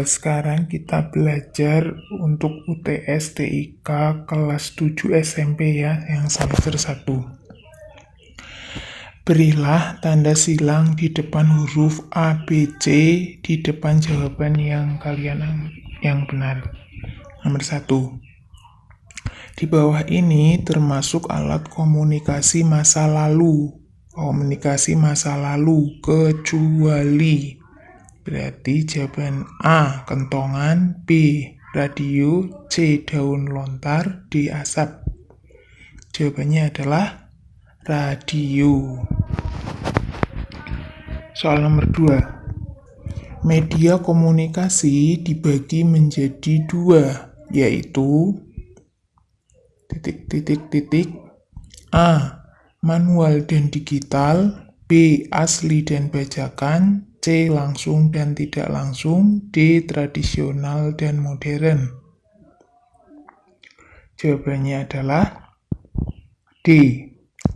Sekarang kita belajar untuk UTS TIK kelas 7 SMP ya, yang semester 1. Berilah tanda silang di depan huruf A, B, C di depan jawaban yang benar. Nomor 1. Di bawah ini termasuk alat komunikasi masa lalu. Komunikasi masa lalu kecuali. Berarti jawaban A, kentongan, B, radio, C, daun lontar, D, asap. Jawabannya adalah radio. Soal nomor 2. Media komunikasi dibagi menjadi 2, yaitu A, manual dan digital, B, asli dan bajakan, C, langsung dan tidak langsung, D, tradisional dan modern. Jawabannya adalah D,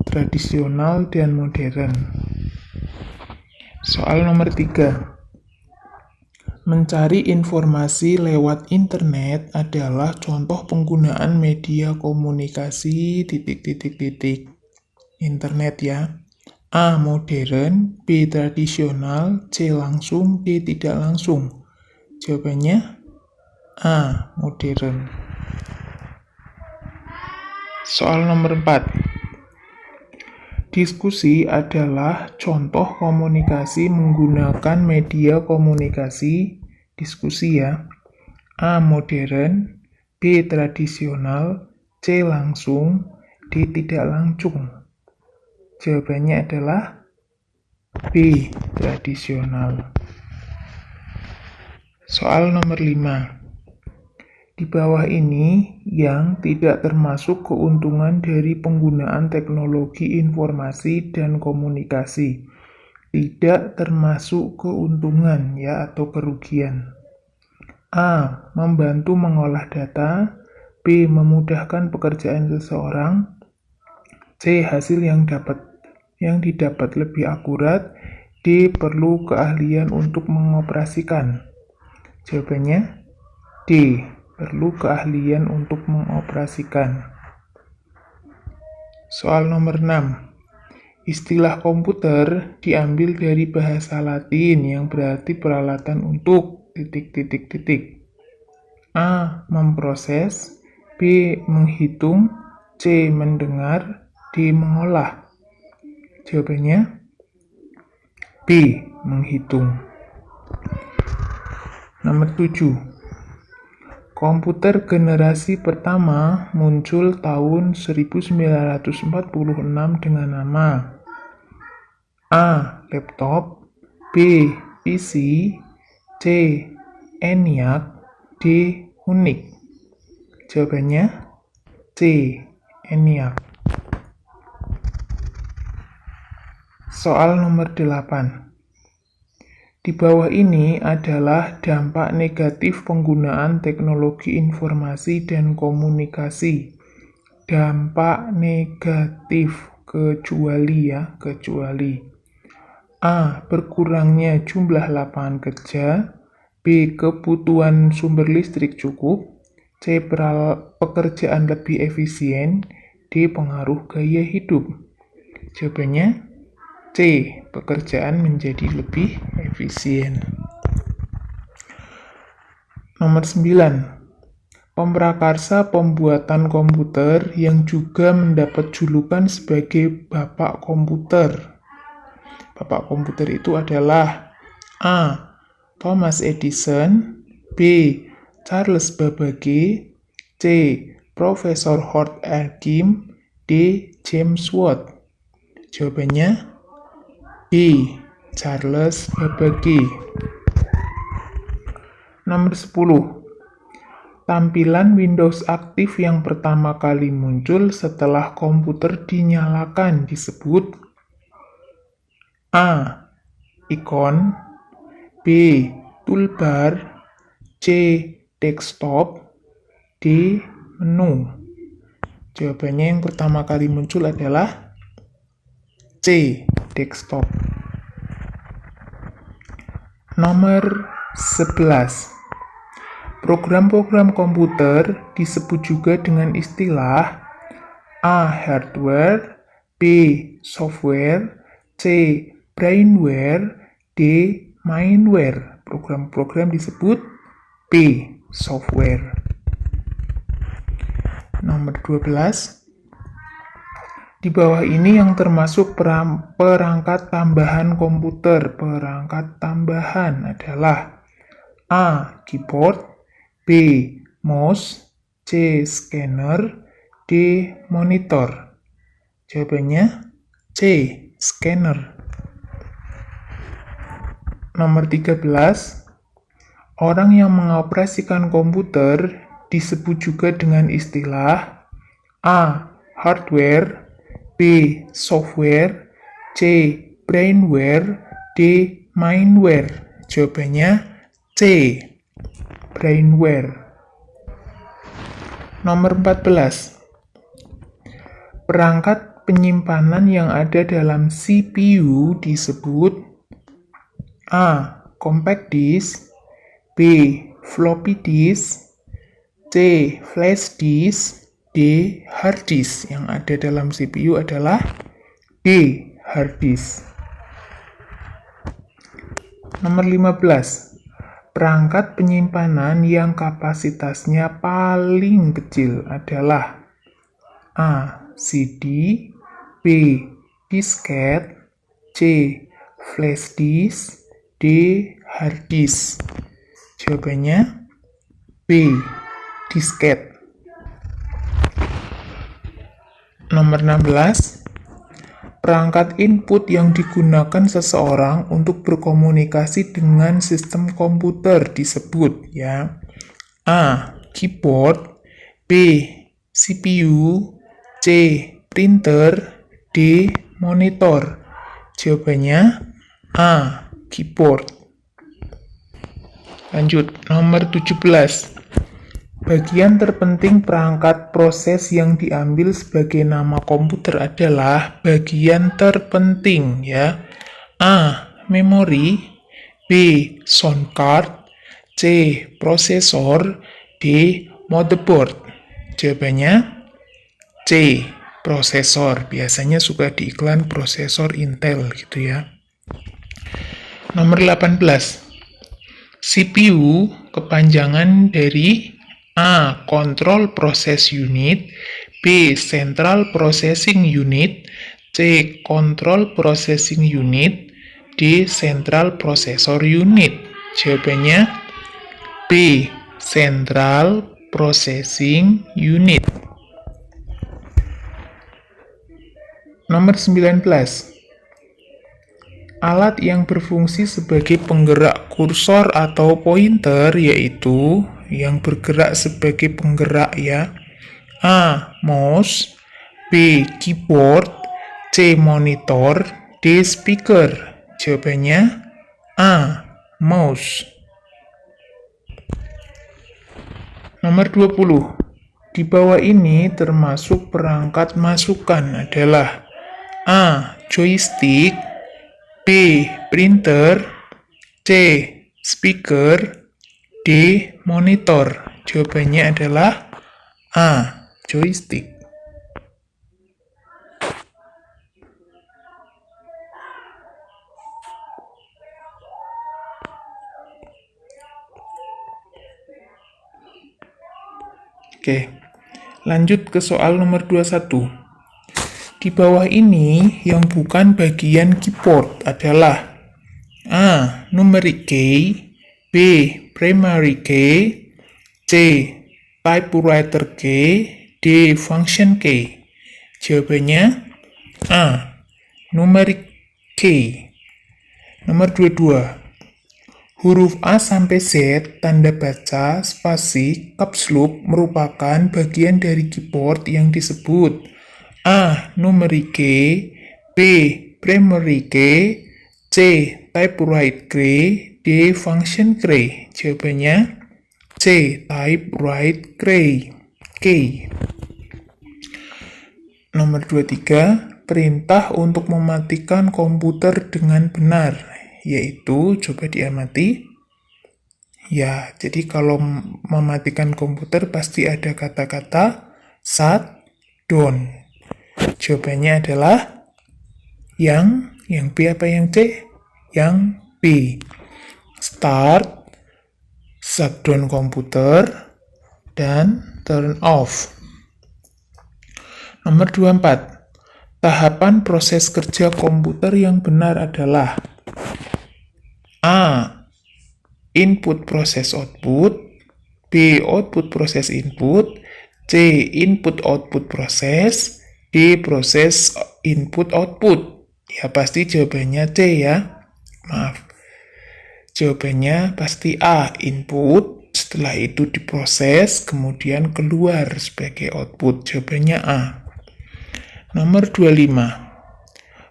tradisional dan modern. Soal nomor 3. Mencari informasi lewat internet adalah contoh penggunaan media komunikasi ... Internet ya. A, modern, B, tradisional, C, langsung, D, tidak langsung. Jawabannya A, modern. Soal nomor 4. Diskusi adalah contoh komunikasi menggunakan media komunikasi diskusi ya. A, modern, B, tradisional, C, langsung, D, tidak langsung. Jawabannya adalah B, tradisional. Soal nomor 5. Di bawah ini yang tidak termasuk keuntungan dari penggunaan teknologi informasi dan komunikasi. Tidak termasuk keuntungan ya atau kerugian. A, membantu mengolah data, B, memudahkan pekerjaan seseorang, C, hasil yang didapat lebih akurat, D, perlu keahlian untuk mengoperasikan. Jawabannya D, perlu keahlian untuk mengoperasikan. Soal nomor 6. Istilah komputer diambil dari bahasa Latin yang berarti peralatan untuk ... A, memproses, B, menghitung, C, mendengar, D, mengolah. Jawabannya B, menghitung. Nomor 7. Komputer generasi pertama muncul tahun 1946 dengan nama A, laptop, B, PC, C, ENIAC, D, UNIX. Jawabannya C, ENIAC. Soal nomor 8. Di bawah ini adalah dampak negatif penggunaan teknologi informasi dan komunikasi. Dampak negatif kecuali. A, berkurangnya jumlah lapangan kerja, B, kebutuhan sumber listrik cukup, C, pekerjaan lebih efisien, D, pengaruh gaya hidup. Jawabannya C, pekerjaan menjadi lebih efisien. Nomor 9. Pemrakarsa pembuatan komputer yang juga mendapat julukan sebagai Bapak Komputer. Bapak komputer itu adalah A, Thomas Edison, B, Charles Babbage, C, Profesor Howard Arkin, D, James Watt. Jawabannya B, Charles Babbage. Nomor 10. Tampilan Windows aktif yang pertama kali muncul setelah komputer dinyalakan disebut A, ikon, B, toolbar, C, desktop, D, menu. Jawabannya yang pertama kali muncul adalah C, desktop. Nomor 11. Program-program komputer disebut juga dengan istilah A. Hardware, B. Software, C. Brainware, D. Mindware. Program-program disebut B. Software. Nomor 12. Di bawah ini yang termasuk perangkat tambahan komputer. Perangkat tambahan adalah A. Keyboard, B. Mouse, C. Scanner, D. Monitor. Jawabannya C. Scanner. Nomor 13. Orang yang mengoperasikan komputer disebut juga dengan istilah A. Hardware, B. Software, C. Brainware, D. Mindware. Jawabannya C. Brainware. Nomor 14. Perangkat penyimpanan yang ada dalam CPU disebut A. Compact disk, B. Floppy disk, C. Flash disk, D. Hard disk. Yang ada dalam CPU adalah D. Hard disk. Nomor 15. Perangkat penyimpanan yang kapasitasnya paling kecil adalah A. CD, B. Disket, C. Flash disk, D. Hard disk. Jawabannya B. Disket. Nomor 16. Perangkat input yang digunakan seseorang untuk berkomunikasi dengan sistem komputer disebut ya A. Keyboard, B. CPU, C. Printer, D. Monitor. Jawabannya A. Keyboard. Lanjut, nomor 17. Bagian terpenting perangkat proses yang diambil sebagai nama komputer adalah bagian terpenting ya. A. Memori, B. Sound card, C. Prosesor, D. Motherboard. Jawabannya C. Prosesor. Biasanya suka di iklan prosesor Intel gitu ya. Nomor 18. CPU kepanjangan dari A. Control Process Unit, B. Central Processing Unit, C. Control Processing Unit, D. Central Processor Unit. Jawabannya B. Central Processing Unit. Nomor 19. Alat yang berfungsi sebagai penggerak kursor atau pointer yaitu yang bergerak sebagai penggerak ya. A. Mouse, B. Keyboard, C. Monitor, D. Speaker. Jawabannya A. Mouse. Nomor 20. Di bawah ini termasuk perangkat masukan adalah A. Joystick, B. Printer, C. Speaker, D. Monitor. Jawabannya adalah A. Joystick. Oke, lanjut ke soal nomor 21. Di bawah ini yang bukan bagian keyboard adalah A. Numeric key, B. Primary key, C. Typewriter key, D. Function key. Jawabannya A. Numeric key. Nomor 22. Huruf A sampai Z, tanda baca, spasi, caps lock merupakan bagian dari keyboard yang disebut A. Numeric key, B. Primary key, C. Typewriter key, D. Function key. Jawabannya C. Typewriter key. Nomor 23. Perintah untuk mematikan komputer dengan benar, yaitu, coba diamati, Ya, jadi kalau mematikan komputer pasti ada kata-kata shutdown. Jawabannya adalah yang B apa yang C? Yang B. Start, shutdown komputer, dan turn off. Nomor 24. Tahapan proses kerja komputer yang benar adalah A. Input proses output, B. Output proses input, C. Input output proses, D. Proses input output. Ya pasti jawabannya C ya. Maaf. Jawabannya pasti A. Input, setelah itu diproses, kemudian keluar sebagai output. Jawabannya A. Nomor 25.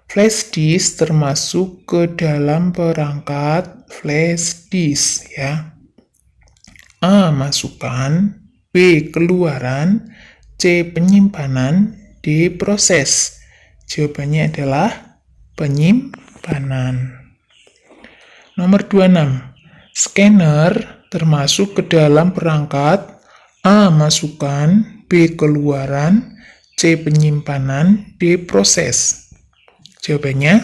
Flash disk termasuk ke dalam perangkat flash disk ya. A. Masukan, B. Keluaran, C. Penyimpanan, D. Proses. Jawabannya adalah penyimpanan. Nomor 26. Scanner termasuk ke dalam perangkat A. Masukan, B. Keluaran, C. Penyimpanan, D. Proses. Jawabannya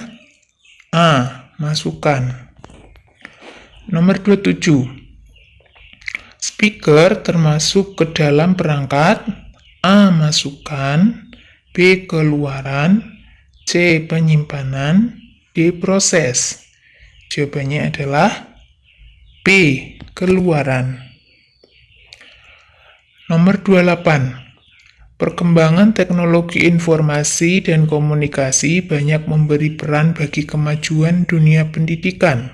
A. Masukan. Nomor 27. Speaker termasuk ke dalam perangkat A. Masukan, B. Keluaran, C. Penyimpanan, D. Proses. Jawabannya adalah B. Keluaran. Nomor 28. Perkembangan teknologi informasi dan komunikasi banyak memberi peran bagi kemajuan dunia pendidikan.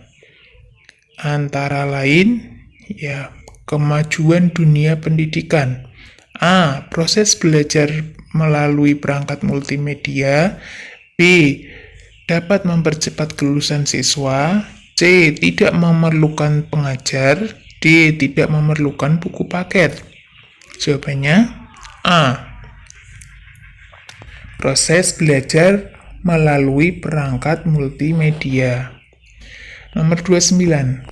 Antara lain, ya, kemajuan dunia pendidikan. A. Proses belajar melalui perangkat multimedia. B. Dapat mempercepat kelulusan siswa. C. Tidak memerlukan pengajar. D. Tidak memerlukan buku paket. Jawabannya A. Proses belajar melalui perangkat multimedia. Nomor 29.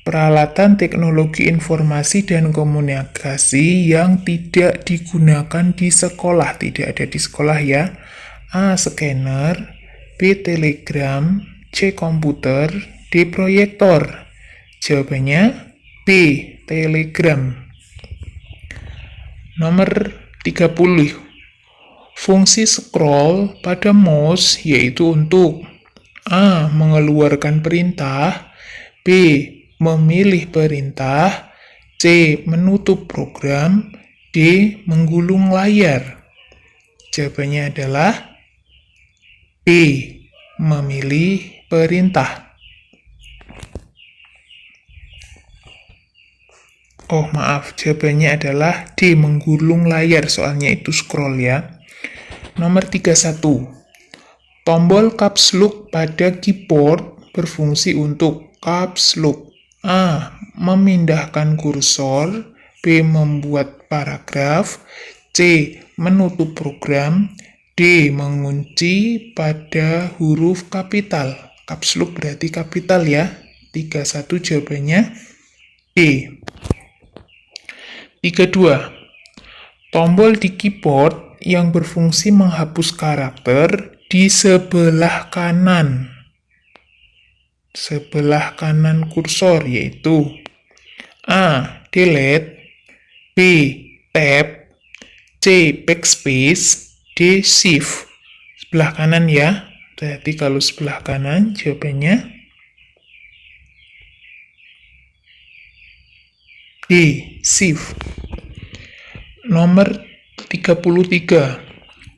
Peralatan teknologi informasi dan komunikasi yang tidak digunakan di sekolah. Tidak ada di sekolah ya. A. Scanner, B. Telegram, C. Komputer, D. Proyektor. Jawabannya B. Telegram. Nomor 30. Fungsi scroll pada mouse yaitu untuk A. Mengeluarkan perintah, B. Memilih perintah, C. Menutup program, D. Menggulung layar. Jawabannya adalah B. Memilih perintah. Oh maaf, jawabannya adalah D. Menggulung layar, soalnya itu scroll ya. Nomor 31. Tombol caps lock pada keyboard berfungsi untuk caps lock. A. Memindahkan kursor, B. Membuat paragraf, C. Menutup program, D. Mengunci pada huruf kapital. Caps lock berarti kapital ya. 31 jawabannya D. 32. Tombol di keyboard yang berfungsi menghapus karakter di sebelah kanan. Sebelah kanan kursor yaitu A. Delete, B. Tab, C. Backspace, D. Shift. Sebelah kanan ya. Jadi kalau sebelah kanan jawabannya D. Shift. Nomor 33.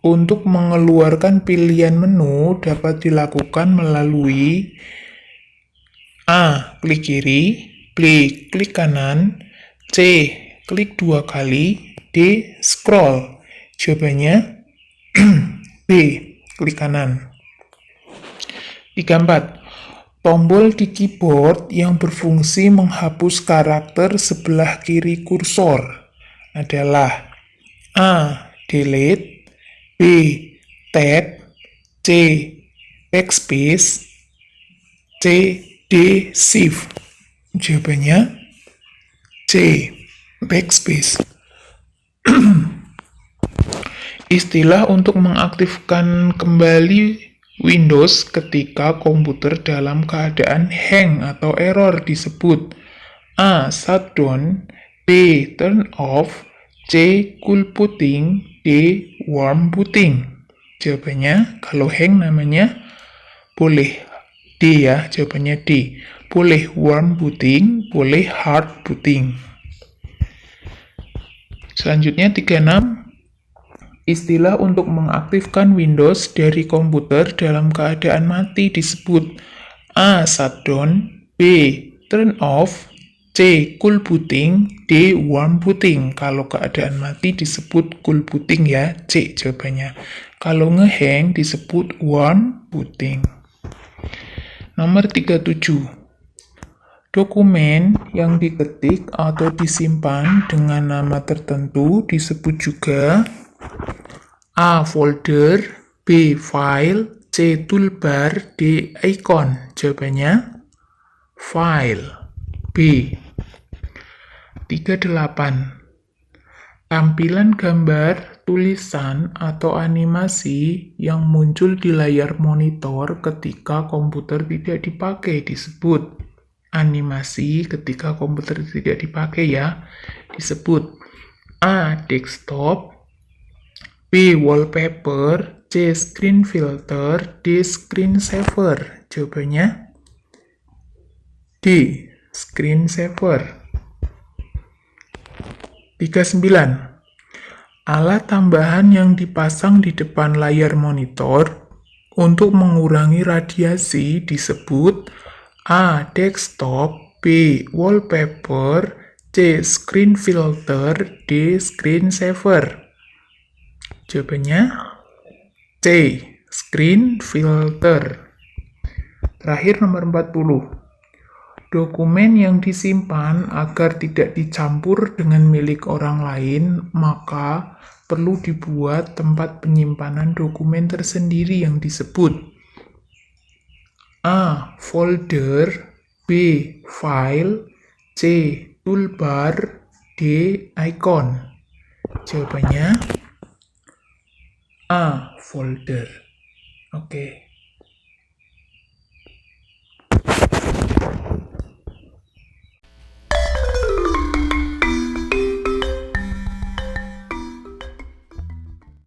Untuk mengeluarkan pilihan menu dapat dilakukan melalui A. Klik kiri, B. Klik kanan, C. Klik 2 kali, D. Scroll. Jawabannya B. Klik kanan. 34. Tombol di keyboard yang berfungsi menghapus karakter sebelah kiri kursor adalah A. Delete, B. Tab, C. Backspace, C. D. Shift. Jawabannya C. Backspace. Istilah untuk mengaktifkan kembali Windows ketika komputer dalam keadaan hang atau error disebut A. Shutdown, B. Turn off, C. Cool booting, D. Warm booting. Jawabannya, kalau hang namanya boleh D ya, jawabannya D. Boleh warm booting, boleh hard booting. Selanjutnya 36. Istilah untuk mengaktifkan Windows dari komputer dalam keadaan mati disebut A. Shutdown, B. Turn off, C. Cool booting, D. Warm booting. Kalau keadaan mati disebut cool booting ya, C jawabannya. Kalau ngehang disebut warm booting. Nomor 37. Dokumen yang diketik atau disimpan dengan nama tertentu disebut juga A. Folder, B. File, C. Toolbar, D. Icon. Jawabannya file. B. 38. Tampilan gambar, tulisan, atau animasi yang muncul di layar monitor ketika komputer tidak dipakai disebut animasi ketika komputer tidak dipakai ya, disebut A. Desktop, B. Wallpaper, C. Screen filter, D. Screen saver. Jawabannya D. Screen saver. 39. Alat tambahan yang dipasang di depan layar monitor untuk mengurangi radiasi disebut A. Desktop, B. Wallpaper, C. Screen filter, D. Screen saver. Jawabannya C. Screen filter. Terakhir nomor 40. Dokumen yang disimpan agar tidak dicampur dengan milik orang lain, maka perlu dibuat tempat penyimpanan dokumen tersendiri yang disebut A. Folder, B. File, C. Toolbar, D. Icon. Jawabannya A. Folder. Oke.